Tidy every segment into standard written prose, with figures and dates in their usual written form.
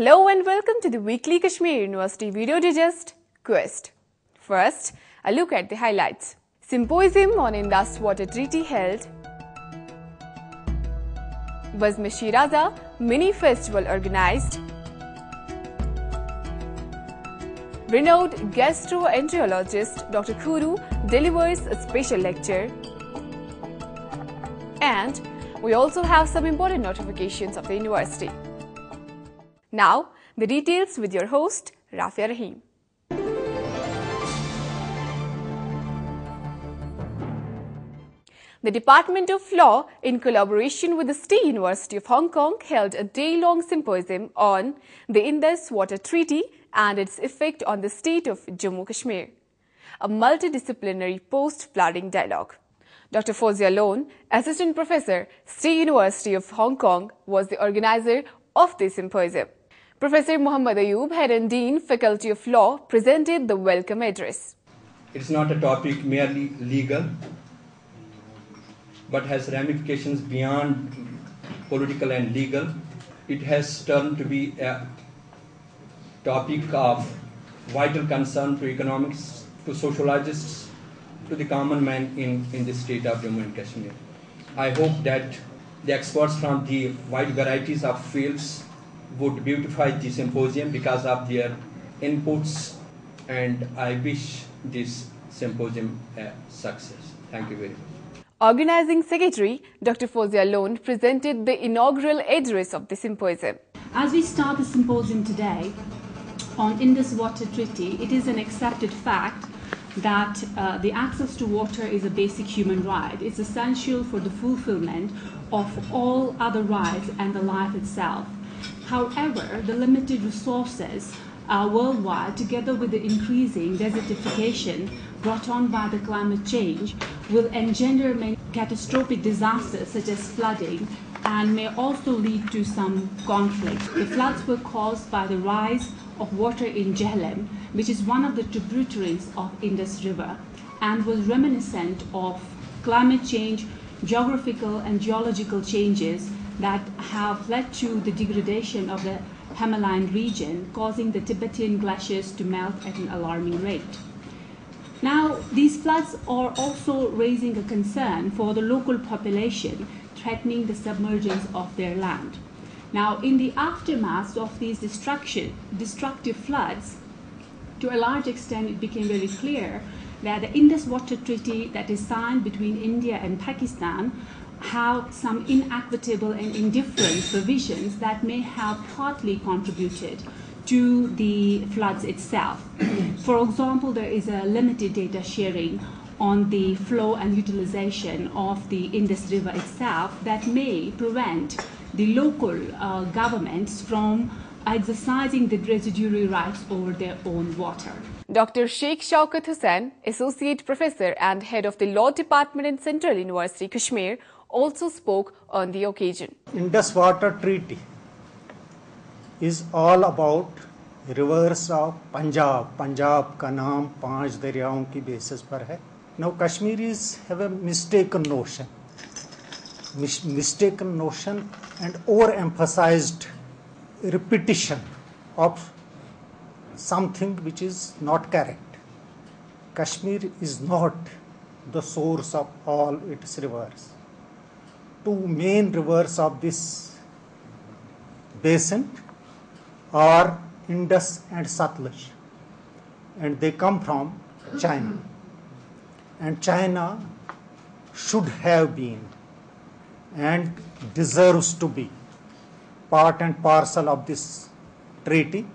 Hello and welcome to the weekly Kashmir University Video Digest Quest. First, a look at the highlights. Symposium on Indus Water Treaty held. Bazm-e Sheeraza mini festival organized. Renowned gastroenterologist Dr Khuroo delivers a special lecture. And we also have some important notifications of the university. Now, the details with your host, Rafia Rahim. The Department of Law, in collaboration with the State University of Hong Kong, held a day-long symposium on the Indus Water Treaty and its effect on the state of Jammu Kashmir, a multidisciplinary post-flooding dialogue. Dr. Fozia Lone, Assistant Professor, State University of Hong Kong, was the organizer of the symposium. Professor Muhammad Ayub, Head and Dean, Faculty of Law, presented the welcome address. It's not a topic merely legal, but has ramifications beyond political and legal. It has turned to be a topic of vital concern to economics, to sociologists, to the common man in the state of Jammu and Kashmir. I hope that the experts from the wide varieties of fields would beautify the symposium because of their inputs, and I wish this symposium a success. Thank you very much. Organizing Secretary Dr. Fozia Lone presented the inaugural address of the symposium. As we start the symposium today on Indus Water Treaty, it is an accepted fact that the access to water is a basic human right. It's essential for the fulfillment of all other rights and the life itself. However, the limited resources worldwide, together with the increasing desertification brought on by the climate change, will engender many catastrophic disasters such as flooding and may also lead to some conflict. The floods were caused by the rise of water in Jhelum, which is one of the tributaries of Indus River, and was reminiscent of climate change, geographical and geological changes that have led to the degradation of the Himalayan region, causing the Tibetan glaciers to melt at an alarming rate. Now, these floods are also raising a concern for the local population, threatening the submergence of their land. Now, in the aftermath of these destructive floods, to a large extent, it became very clear that the Indus Water Treaty that is signed between India and Pakistan have some inequitable and indifferent provisions that may have partly contributed to the floods itself. For example, there is a limited data sharing on the flow and utilization of the Indus River itself that may prevent the local governments from exercising the residuary rights over their own water. Dr. Sheikh Shaukat Hussain, Associate Professor and Head of the Law Department in Central University, Kashmir, also spoke on the occasion. Indus Water Treaty is all about rivers of Punjab. Punjab का नाम 5 दरियाओं की basis पर है. Now Kashmiris have a mistaken notion and overemphasized repetition of something which is not correct. Kashmir is not the source of all its rivers. Two main rivers of this basin are Indus and Satluj, and they come from China. And China should have been and deserves to be part and parcel of this treaty.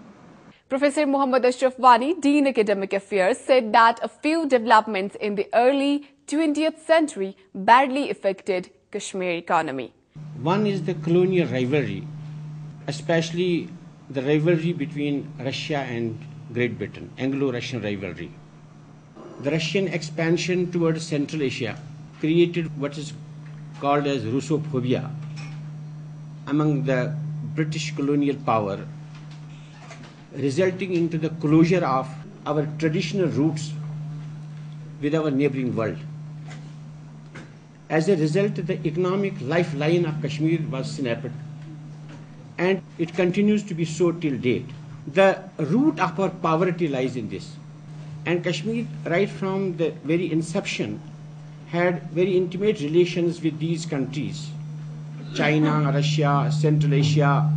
Professor Muhammad Ashraf Wani, Dean Academic Affairs, said that a few developments in the early 20th century badly affected Kashmir economy. One is the colonial rivalry, especially the rivalry between Russia and Great Britain, Anglo-Russian rivalry. The Russian expansion towards Central Asia created what is called as Russophobia among the British colonial power, resulting into the closure of our traditional roots with our neighboring world. As a result, the economic lifeline of Kashmir was snapped and it continues to be so till date. The root of our poverty lies in this. And Kashmir, right from the very inception, had very intimate relations with these countries: China, Russia, Central Asia,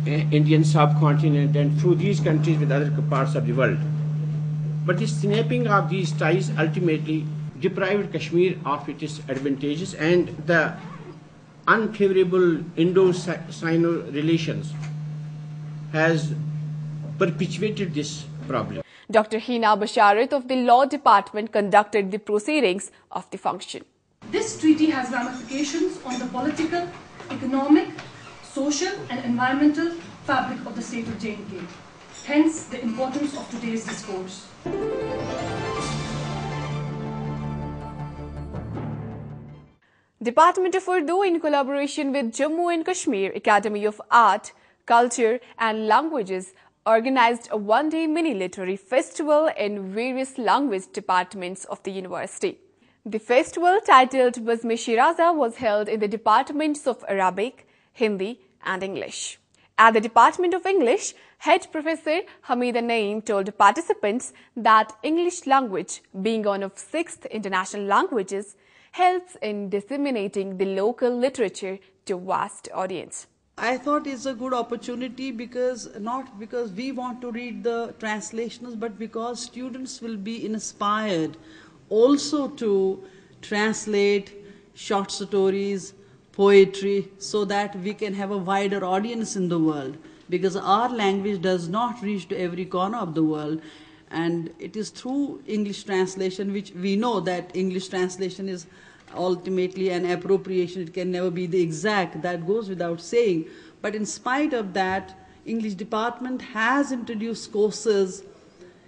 Indian subcontinent, and through these countries with other parts of the world. But the snapping of these ties ultimately deprived Kashmir of its advantages, and the unfavorable Indo-Sino relations has perpetuated this problem. Dr. Hina Basharat of the Law Department conducted the proceedings of the function. This treaty has ramifications on the political, economic, social and environmental fabric of the state of J&K. Hence, the importance of today's discourse. Department of Urdu, in collaboration with Jammu and Kashmir Academy of Art, Culture and Languages, organized a one-day mini-literary festival in various language departments of the university. The festival, titled Bazm-e Sheeraza, was held in the departments of Arabic, Hindi and English. At the Department of English, Head Professor Hamida Naeem told participants that English language, being one of 6 international languages, helps in disseminating the local literature to a vast audience. I thought it's a good opportunity not because we want to read the translations, but because students will be inspired also to translate short stories, poetry, so that we can have a wider audience in the world, because our language does not reach to every corner of the world. And it is through English translation, which we know that English translation is ultimately an appropriation. It can never be the exact, that goes without saying. But in spite of that, English department has introduced courses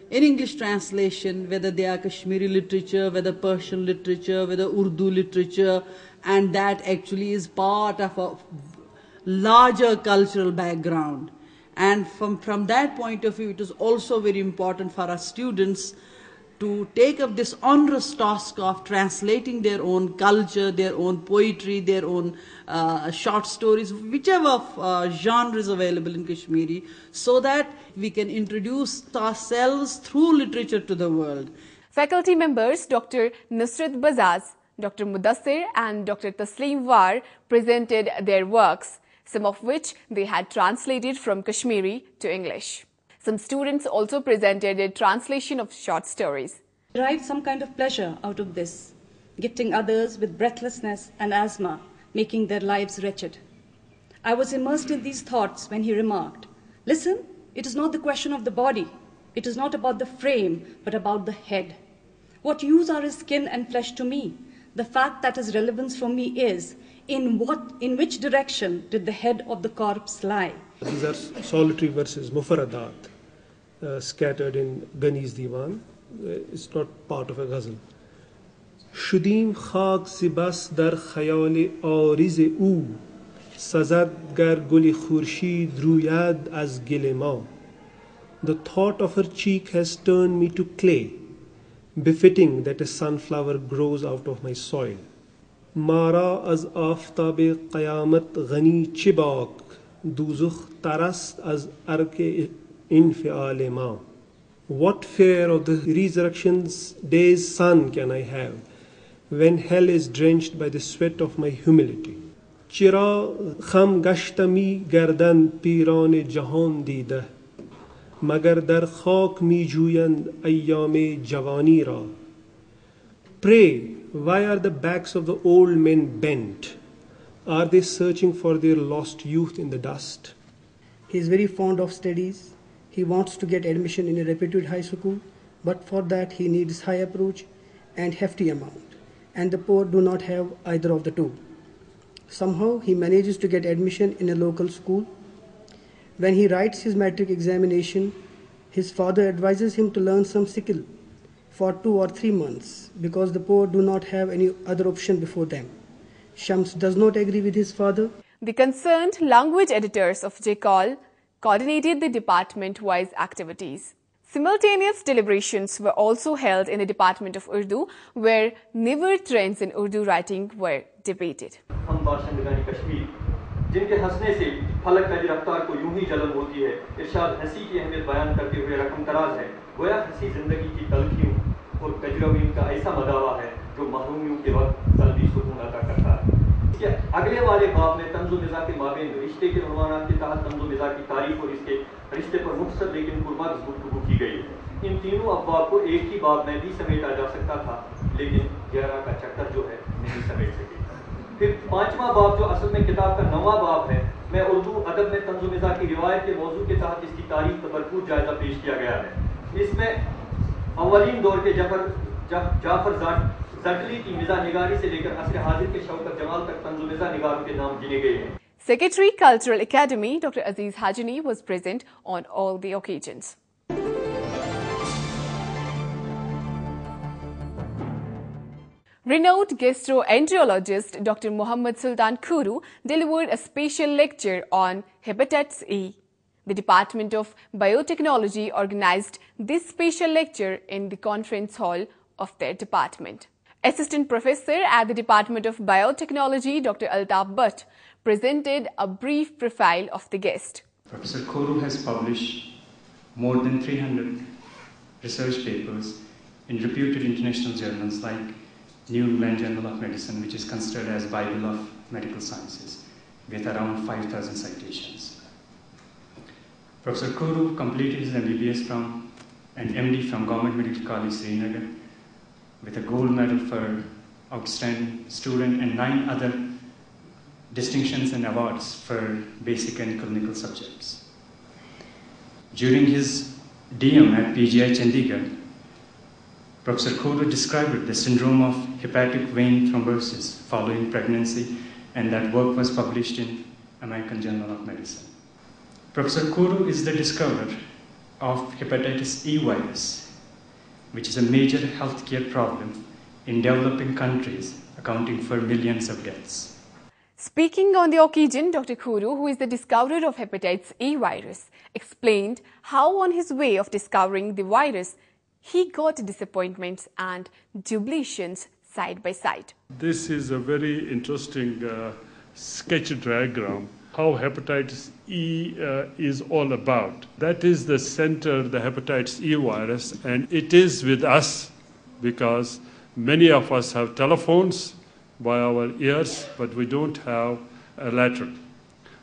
in English translation, whether they are Kashmiri literature, whether Persian literature, whether Urdu literature, and that actually is part of a larger cultural background. And from that point of view, it is also very important for our students to take up this onerous task of translating their own culture, their own poetry, their own short stories, whichever genre is available in Kashmiri, so that we can introduce ourselves through literature to the world. Faculty members Dr. Nusrat Bazaz, Dr. Mudassir and Dr. Tasleem War presented their works, some of which they had translated from Kashmiri to English. Some students also presented a translation of short stories. Derive some kind of pleasure out of this, gifting others with breathlessness and asthma, making their lives wretched. I was immersed in these thoughts when he remarked, "Listen, it is not the question of the body. It is not about the frame, but about the head. What use are his skin and flesh to me? The fact that his relevance for me is, in which direction did the head of the corpse lie?" These are solitary verses, mufaradat, scattered in Gani's Diwan. It's not part of a ghazal. Shudim khak zibas dar khayal ariz ou sazad gar guli khurshid ruyad az gil ma. The thought of her cheek has turned me to clay, befitting that a sunflower grows out of my soil. Mara az aftab qayamat ghani chibak duzukh tarast az arke infial ma. What fear of the resurrection's day's sun can I have when hell is drenched by the sweat of my humility? Chira kham gashtami gardan piran jahan dida magar dar khak mi juyand ayyam javani ra. Pray, why are the backs of the old men bent? Are they searching for their lost youth in the dust? He is very fond of studies. He wants to get admission in a reputed high school, but for that he needs high approach and hefty amount, and the poor do not have either of the two. Somehow he manages to get admission in a local school. When he writes his matric examination, his father advises him to learn some skill for 2 or 3 months because the poor do not have any other option before them. Shams does not agree with his father. The concerned language editors of JCOL coordinated the department-wise activities. Simultaneous deliberations were also held in the Department of Urdu, where newer trends in Urdu writing were debated. जिनके हंसने से फलक की रफ्तार को यूं ही जलन होती है। इरशाद हंसी की अहमियत बयान करते हुए रकम तराज है, गोया हंसी जिंदगी की तलखियों और कजरवीं का ऐसा मदावा है जो महरूमियों के वक्त कल्बी सुकून अता करता है। इसके अगले वाले बाब में तंज़ो मिज़ा के माबेन रिश्ते के उन्वानात के तहत तंज़ो मिज़ा की तारीफ और इसके रिश्ते पर मुख्तसर लेकिन पुरमग़ज़ गुफ्तगू की गई है। इन तीनों अब्वाब को एक ही बाब में भी समेटा जा सकता था, लेकिन 11 का चक्कर जो है नहीं समेट सके। फिर 5वां बाब जो असल में किताब का 9वां बाब है, मैं उर्दू अदब में तंज़ो मिज़ा की रिवायत के मौजू के तहत इसकी तारीफ पर भरपूर जायजा पेश किया गया है। इसमें अव्वलीन दौर के जाफर जटली की मिज़ा निगारी से लेकर असर हाजिर के शौकत जमाल तक तंज़ो मिज़ा निगारों के नाम गिने गए हैं। Secretary Cultural Academy Dr. Aziz Hajani was present on all the occasions. Renowned gastroenterologist Dr. Muhammad Sultan Khuroo delivered a special lecture on hepatitis E. The Department of Biotechnology organized this special lecture in the conference hall of their department. Assistant Professor at the Department of Biotechnology Dr. Altaf Bhatt presented a brief profile of the guest. Professor Khuroo has published more than 300 research papers in reputed international journals like New England Journal of Medicine, which is considered as Bible of Medical Sciences, with around 5,000 citations. Professor Khuroo completed his MBBS and MD from Government Medical College, Srinagar, with a gold medal for outstanding student and 9 other distinctions and awards for basic and clinical subjects. During his DM at PGI Chandigarh, Professor Khuroo described the syndrome of hepatic vein thrombosis following pregnancy, and that work was published in American Journal of Medicine. Professor Khuroo is the discoverer of hepatitis E virus, which is a major healthcare problem in developing countries, accounting for millions of deaths. Speaking on the occasion, Dr. Khuroo, who is the discoverer of hepatitis E virus, explained how on his way of discovering the virus, he got disappointments and jubilations side by side. This is a very interesting sketch diagram, how hepatitis E is all about. That is the center, the hepatitis E virus, and it is with us because many of us have telephones by our ears, but we don't have a lateral.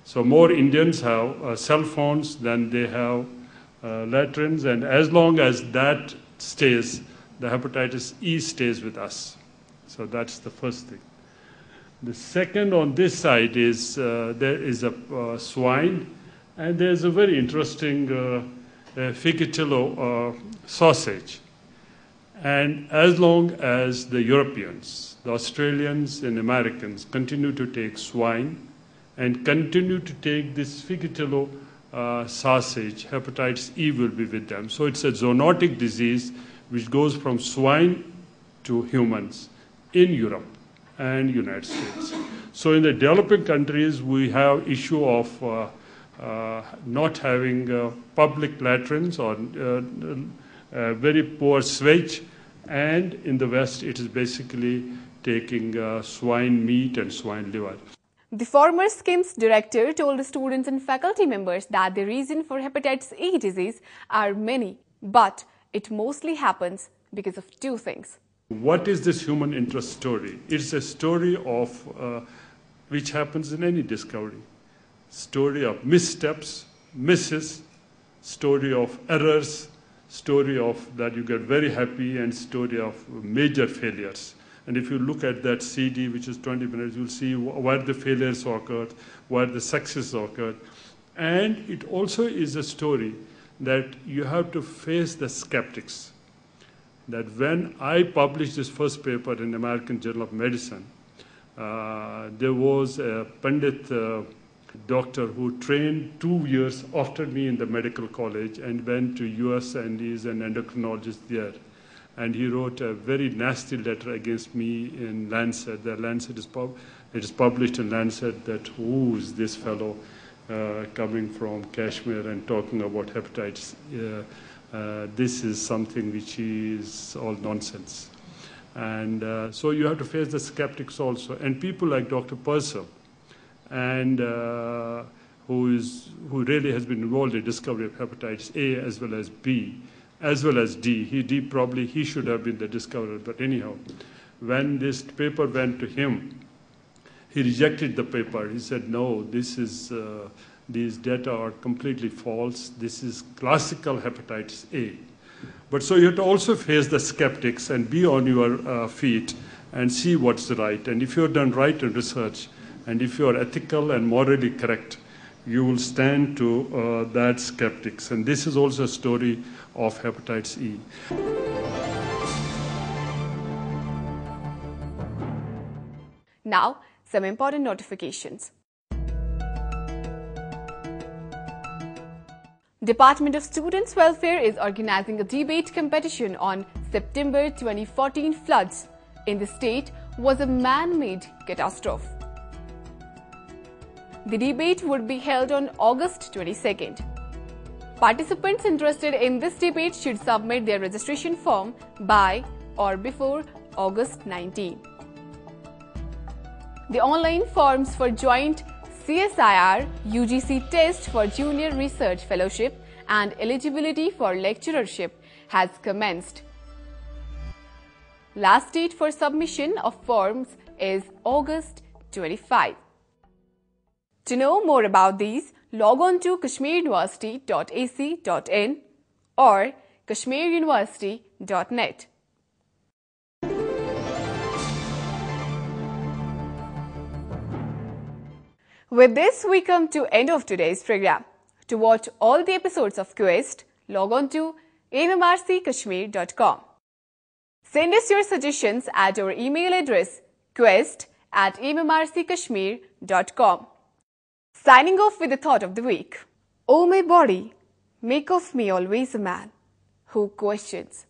So more Indians have cell phones than they have latrines, and as long as that stays, the hepatitis E stays with us. So that's the first thing. The second on this side is there is a swine, and there's a very interesting figitillo sausage. And as long as the Europeans, the Australians and Americans continue to take swine and continue to take this figitillo sausage, hepatitis E will be with them. So it's a zoonotic disease which goes from swine to humans in Europe and United States. So in the developing countries, we have issue of not having public latrines or very poor sewage, and in the West, it is basically taking swine meat and swine liver. The former SCIMS director told the students and faculty members that the reason for hepatitis E disease are many, but it mostly happens because of 2 things. What is this human interest story? It's a story of which happens in any discovery. Story of missteps, misses, story of errors, story of that you get very happy, and story of major failures. And if you look at that CD, which is 20 minutes, you'll see where the failures occurred, where the success occurred. And it also is a story that you have to face the skeptics. That when I published this first paper in the American Journal of Medicine, there was a Pandit doctor who trained 2 years after me in the medical college and went to US and is an endocrinologist there. And he wrote a very nasty letter against me in Lancet. The Lancet is published in Lancet that who is this fellow coming from Kashmir and talking about hepatitis. This is something which is all nonsense. And so you have to face the skeptics also. And people like Dr. Purcell and who really has been involved in discovery of hepatitis A as well as B, as well as D. He should have been the discoverer, but anyhow, when this paper went to him, he rejected the paper. He said, no, these data are completely false. This is classical hepatitis A. But so you have to also face the skeptics and be on your feet and see what's right. And if you've done right in research, and if you're ethical and morally correct, you will stand to that skeptics. And this is also a story of hepatitis E. Now, some important notifications. Department of Students' Welfare is organizing a debate competition on September 2014 floods in the state was a man-made catastrophe. The debate would be held on August 22nd. Participants interested in this debate should submit their registration form by or before August 19. The online forms for joint CSIR UGC test for Junior Research Fellowship and eligibility for lecturership has commenced. Last date for submission of forms is August 25. To know more about these, log on to kashmiruniversity.ac.in or kashmiruniversity.net. With this, we come to end of today's program. To watch all the episodes of Quest, log on to mmrckashmir.com. Send us your suggestions at our email address quest@mmrckashmir.com. Signing off with the thought of the week. O my body, make of me always a man who questions.